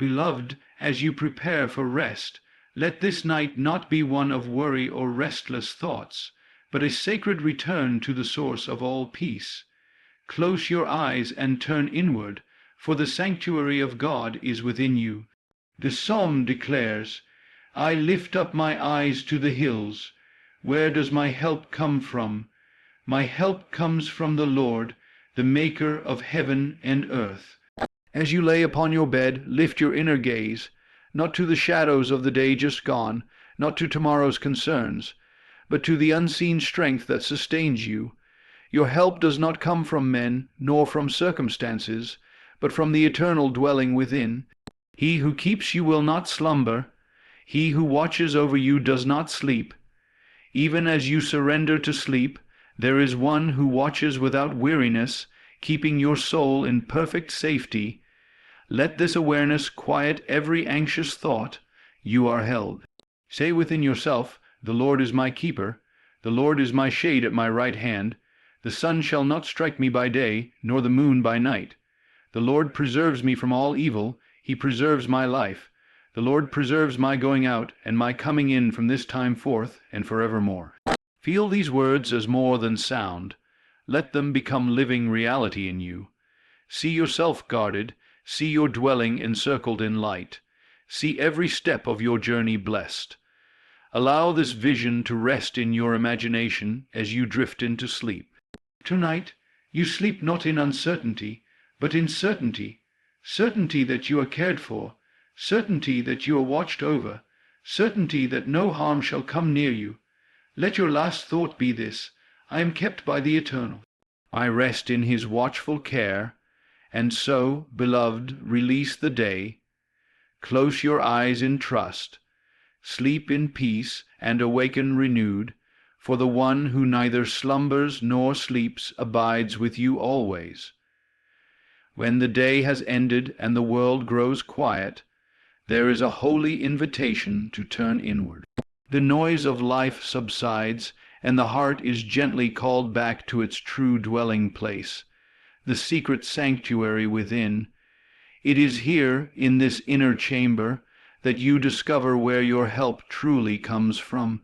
Beloved, as you prepare for rest, let this night not be one of worry or restless thoughts, but a sacred return to the source of all peace. Close your eyes and turn inward, for the sanctuary of God is within you. The psalm declares, "I lift up my eyes to the hills. Where does my help come from? My help comes from the Lord, the maker of heaven and earth." As you lay upon your bed, lift your inner gaze, not to the shadows of the day just gone, not to tomorrow's concerns, but to the unseen strength that sustains you. Your help does not come from men, nor from circumstances, but from the eternal dwelling within. He who keeps you will not slumber. He who watches over you does not sleep. Even as you surrender to sleep, there is one who watches without weariness, keeping your soul in perfect safety. Let this awareness quiet every anxious thought. You are held. Say within yourself, "The Lord is my keeper. The Lord is my shade at my right hand. The sun shall not strike me by day, nor the moon by night. The Lord preserves me from all evil. He preserves my life. The Lord preserves my going out and my coming in from this time forth and forevermore." Feel these words as more than sound. Let them become living reality in you. See yourself guarded. See your dwelling encircled in light. See every step of your journey blessed. Allow this vision to rest in your imagination as you drift into sleep. Tonight, you sleep not in uncertainty, but in certainty. Certainty that you are cared for. Certainty that you are watched over. Certainty that no harm shall come near you. Let your last thought be this: "I am kept by the Eternal. I rest in his watchful care." And so, beloved, release the day. Close your eyes in trust. Sleep in peace and awaken renewed, for the one who neither slumbers nor sleeps abides with you always. When the day has ended and the world grows quiet, there is a holy invitation to turn inward. The noise of life subsides, and the heart is gently called back to its true dwelling place, the secret sanctuary within. It is here, in this inner chamber, that you discover where your help truly comes from.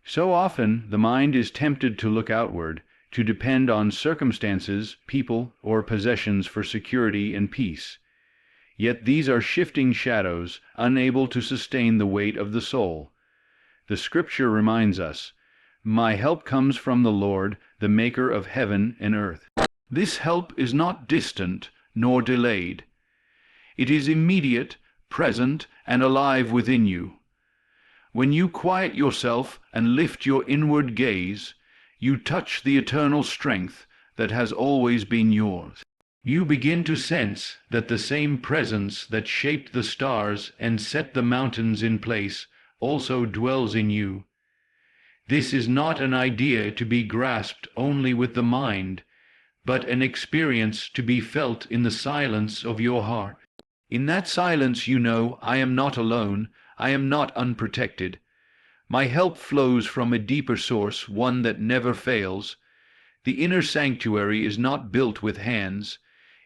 So often the mind is tempted to look outward, to depend on circumstances, people, or possessions for security and peace. Yet these are shifting shadows, unable to sustain the weight of the soul. The Scripture reminds us, "My help comes from the Lord, the maker of heaven and earth." This help is not distant nor delayed. It is immediate, present, and alive within you. When you quiet yourself and lift your inward gaze, you touch the eternal strength that has always been yours. You begin to sense that the same presence that shaped the stars and set the mountains in place also dwells in you. This is not an idea to be grasped only with the mind, but an experience to be felt in the silence of your heart. In that silence you know, "I am not alone, I am not unprotected. My help flows from a deeper source, one that never fails." The inner sanctuary is not built with hands.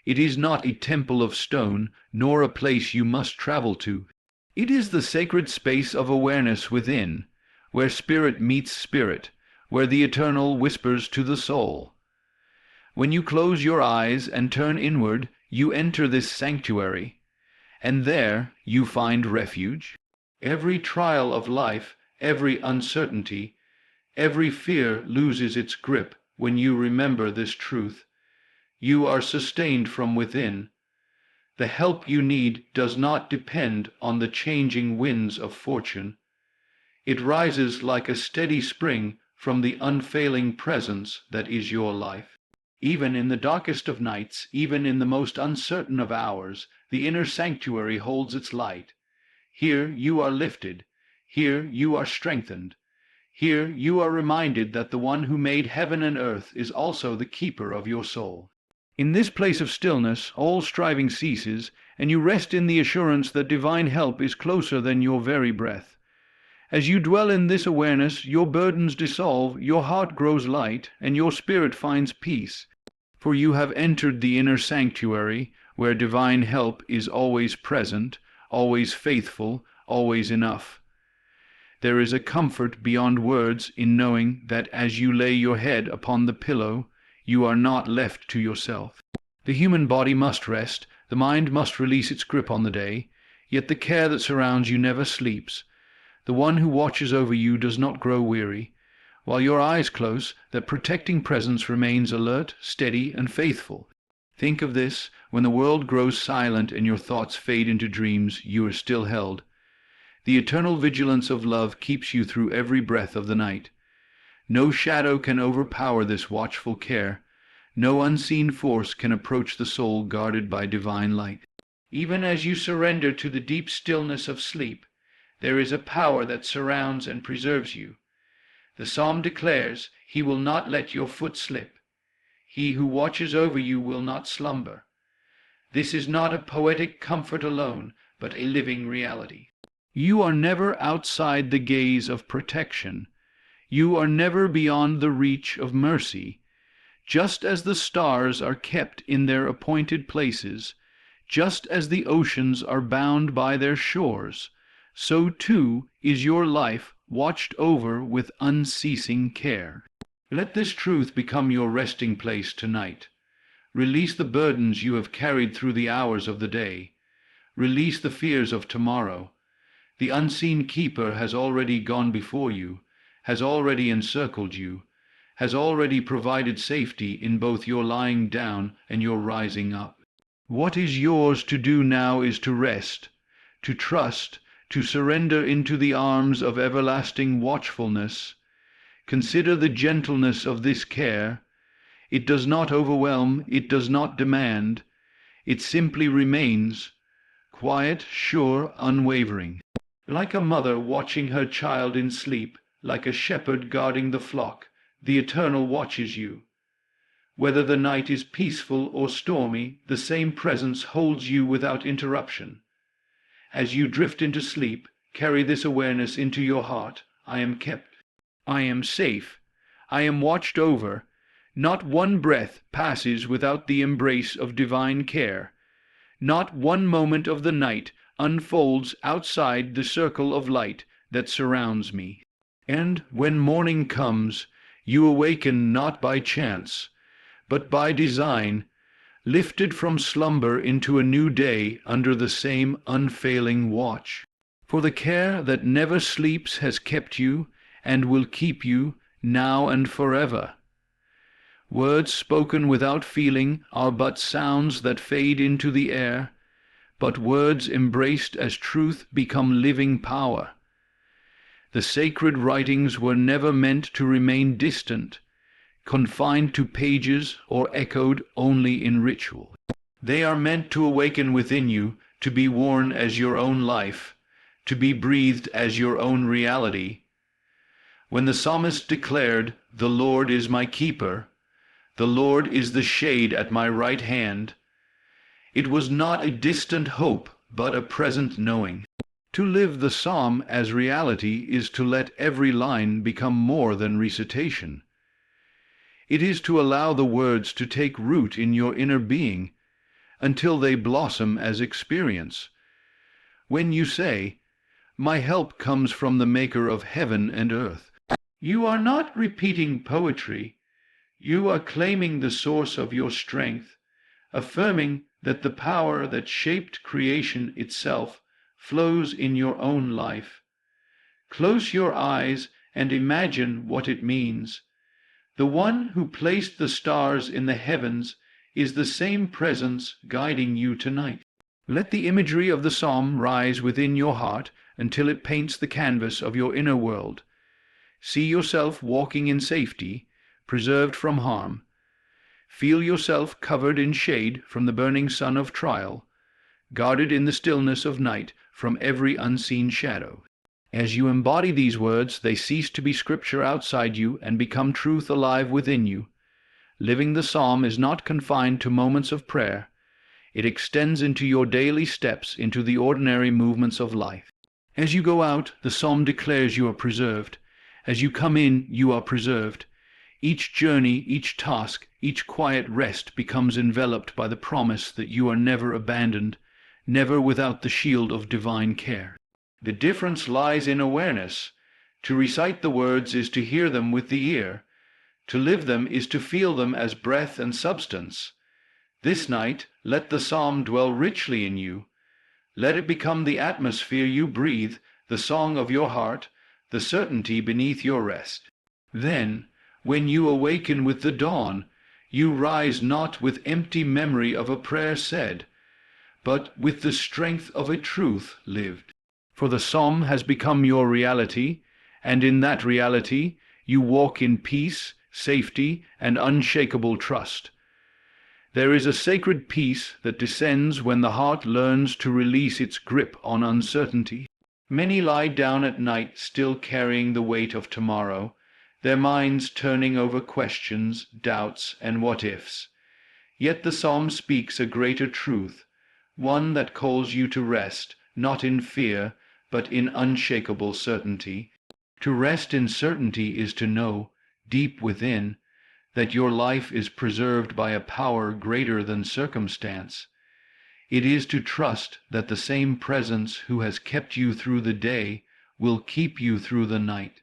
It is not a temple of stone, nor a place you must travel to. It is the sacred space of awareness within, where spirit meets spirit, where the eternal whispers to the soul. When you close your eyes and turn inward, you enter this sanctuary, and there you find refuge. Every trial of life, every uncertainty, every fear loses its grip when you remember this truth. You are sustained from within. The help you need does not depend on the changing winds of fortune. It rises like a steady spring from the unfailing presence that is your life. Even in the darkest of nights, even in the most uncertain of hours, the inner sanctuary holds its light. Here you are lifted. Here you are strengthened. Here you are reminded that the one who made heaven and earth is also the keeper of your soul. In this place of stillness, all striving ceases, and you rest in the assurance that divine help is closer than your very breath. As you dwell in this awareness, your burdens dissolve, your heart grows light, and your spirit finds peace. For you have entered the inner sanctuary, where divine help is always present, always faithful, always enough. There is a comfort beyond words in knowing that as you lay your head upon the pillow, you are not left to yourself. The human body must rest, the mind must release its grip on the day, yet the care that surrounds you never sleeps. The one who watches over you does not grow weary. While your eyes close, that protecting presence remains alert, steady, and faithful. Think of this: when the world grows silent and your thoughts fade into dreams, you are still held. The eternal vigilance of love keeps you through every breath of the night. No shadow can overpower this watchful care. No unseen force can approach the soul guarded by divine light. Even as you surrender to the deep stillness of sleep, there is a power that surrounds and preserves you. The psalm declares, "He will not let your foot slip. He who watches over you will not slumber." This is not a poetic comfort alone, but a living reality. You are never outside the gaze of protection. You are never beyond the reach of mercy. Just as the stars are kept in their appointed places, just as the oceans are bound by their shores, so too is your life watched over with unceasing care. Let this truth become your resting place tonight. Release the burdens you have carried through the hours of the day. Release the fears of tomorrow. The unseen keeper has already gone before you, has already encircled you, has already provided safety in both your lying down and your rising up. What is yours to do now is to rest, to trust, to surrender into the arms of everlasting watchfulness. Consider the gentleness of this care. It does not overwhelm, it does not demand. It simply remains, quiet, sure, unwavering. Like a mother watching her child in sleep, like a shepherd guarding the flock, the Eternal watches you. Whether the night is peaceful or stormy, the same presence holds you without interruption. As you drift into sleep, carry this awareness into your heart: I am kept. I am safe. I am watched over. Not one breath passes without the embrace of divine care. Not one moment of the night unfolds outside the circle of light that surrounds me. And when morning comes, you awaken not by chance, but by design, lifted from slumber into a new day under the same unfailing watch. For the care that never sleeps has kept you, and will keep you, now and forever. Words spoken without feeling are but sounds that fade into the air, but words embraced as truth become living power. The sacred writings were never meant to remain distant, confined to pages or echoed only in ritual. They are meant to awaken within you, to be worn as your own life, to be breathed as your own reality. When the psalmist declared, "The Lord is my keeper, the Lord is the shade at my right hand," it was not a distant hope, but a present knowing. To live the psalm as reality is to let every line become more than recitation. It is to allow the words to take root in your inner being until they blossom as experience. When you say, "My help comes from the Maker of heaven and earth," you are not repeating poetry. You are claiming the source of your strength, affirming that the power that shaped creation itself flows in your own life. Close your eyes and imagine what it means. The one who placed the stars in the heavens is the same presence guiding you tonight. Let the imagery of the psalm rise within your heart until it paints the canvas of your inner world. See yourself walking in safety, preserved from harm. Feel yourself covered in shade from the burning sun of trial, guarded in the stillness of night from every unseen shadow. As you embody these words, they cease to be scripture outside you and become truth alive within you. Living the psalm is not confined to moments of prayer. It extends into your daily steps, into the ordinary movements of life. As you go out, the psalm declares you are preserved. As you come in, you are preserved. Each journey, each task, each quiet rest becomes enveloped by the promise that you are never abandoned, never without the shield of divine care. The difference lies in awareness. To recite the words is to hear them with the ear. To live them is to feel them as breath and substance. This night, let the psalm dwell richly in you. Let it become the atmosphere you breathe, the song of your heart, the certainty beneath your rest. Then, when you awaken with the dawn, you rise not with empty memory of a prayer said, but with the strength of a truth lived. For the psalm has become your reality, and in that reality you walk in peace, safety, and unshakable trust. There is a sacred peace that descends when the heart learns to release its grip on uncertainty. Many lie down at night still carrying the weight of tomorrow, their minds turning over questions, doubts, and what-ifs. Yet the psalm speaks a greater truth, one that calls you to rest, not in fear, but in unshakable certainty. To rest in certainty is to know, deep within, that your life is preserved by a power greater than circumstance. It is to trust that the same presence who has kept you through the day will keep you through the night.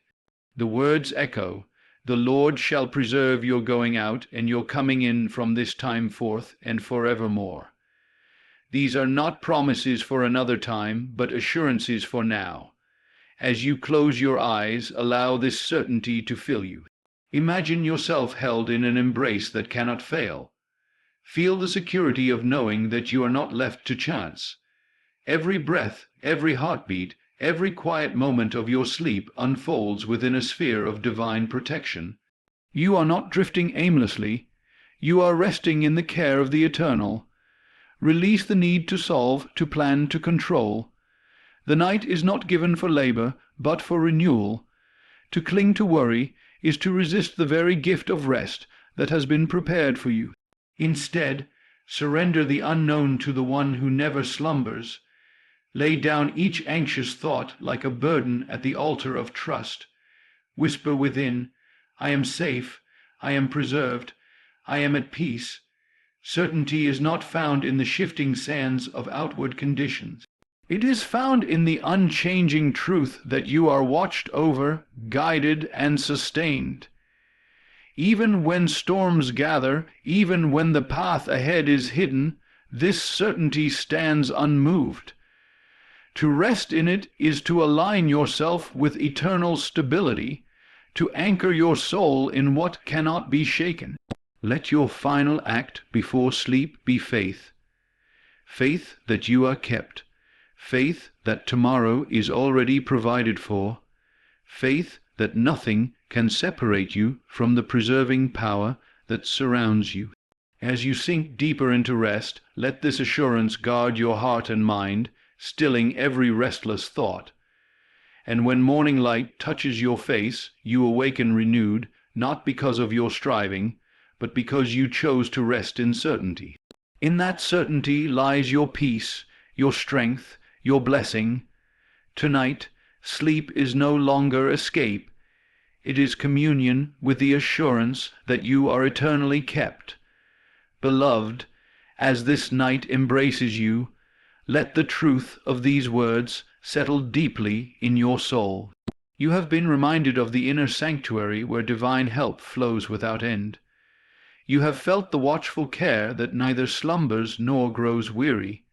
The words echo, "The Lord shall preserve your going out and your coming in from this time forth and forevermore." These are not promises for another time, but assurances for now. As you close your eyes, allow this certainty to fill you. Imagine yourself held in an embrace that cannot fail. Feel the security of knowing that you are not left to chance. Every breath, every heartbeat, every quiet moment of your sleep unfolds within a sphere of divine protection. You are not drifting aimlessly. You are resting in the care of the eternal. Release the need to solve, to plan, to control. The night is not given for labor, but for renewal. To cling to worry is to resist the very gift of rest that has been prepared for you. Instead, surrender the unknown to the one who never slumbers. Lay down each anxious thought like a burden at the altar of trust. Whisper within, "I am safe, I am preserved, I am at peace." Certainty is not found in the shifting sands of outward conditions. It is found in the unchanging truth that you are watched over, guided, and sustained. Even when storms gather, even when the path ahead is hidden, this certainty stands unmoved. To rest in it is to align yourself with eternal stability, to anchor your soul in what cannot be shaken. Let your final act before sleep be faith. Faith that you are kept. Faith that tomorrow is already provided for. Faith that nothing can separate you from the preserving power that surrounds you. As you sink deeper into rest, let this assurance guard your heart and mind, stilling every restless thought. And when morning light touches your face, you awaken renewed, not because of your striving, but because you chose to rest in certainty. In that certainty lies your peace, your strength, your blessing. Tonight, sleep is no longer escape. It is communion with the assurance that you are eternally kept. Beloved, as this night embraces you, let the truth of these words settle deeply in your soul. You have been reminded of the inner sanctuary where divine help flows without end. You have felt the watchful care that neither slumbers nor grows weary.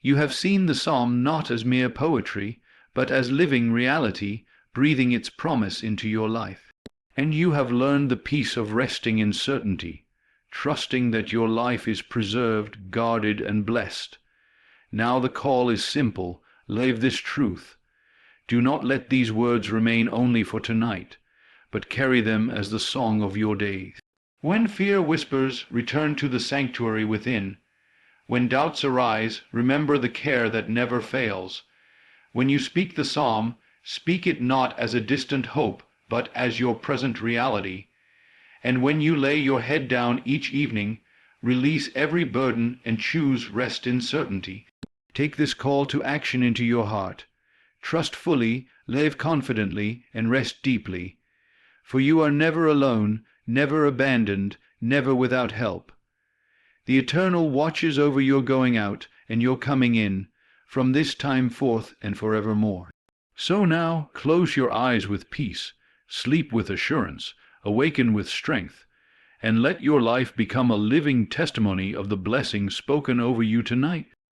You have seen the psalm not as mere poetry, but as living reality, breathing its promise into your life. And you have learned the peace of resting in certainty, trusting that your life is preserved, guarded, and blessed. Now the call is simple. Live this truth. Do not let these words remain only for tonight, but carry them as the song of your days. When fear whispers, return to the sanctuary within. When doubts arise, remember the care that never fails. When you speak the psalm, speak it not as a distant hope, but as your present reality. And when you lay your head down each evening, release every burden and choose rest in certainty. Take this call to action into your heart. Trust fully, live confidently, and rest deeply. For you are never alone, never abandoned, never without help. The Eternal watches over your going out and your coming in, from this time forth and forevermore. So now close your eyes with peace, sleep with assurance, awaken with strength, and let your life become a living testimony of the blessing spoken over you tonight.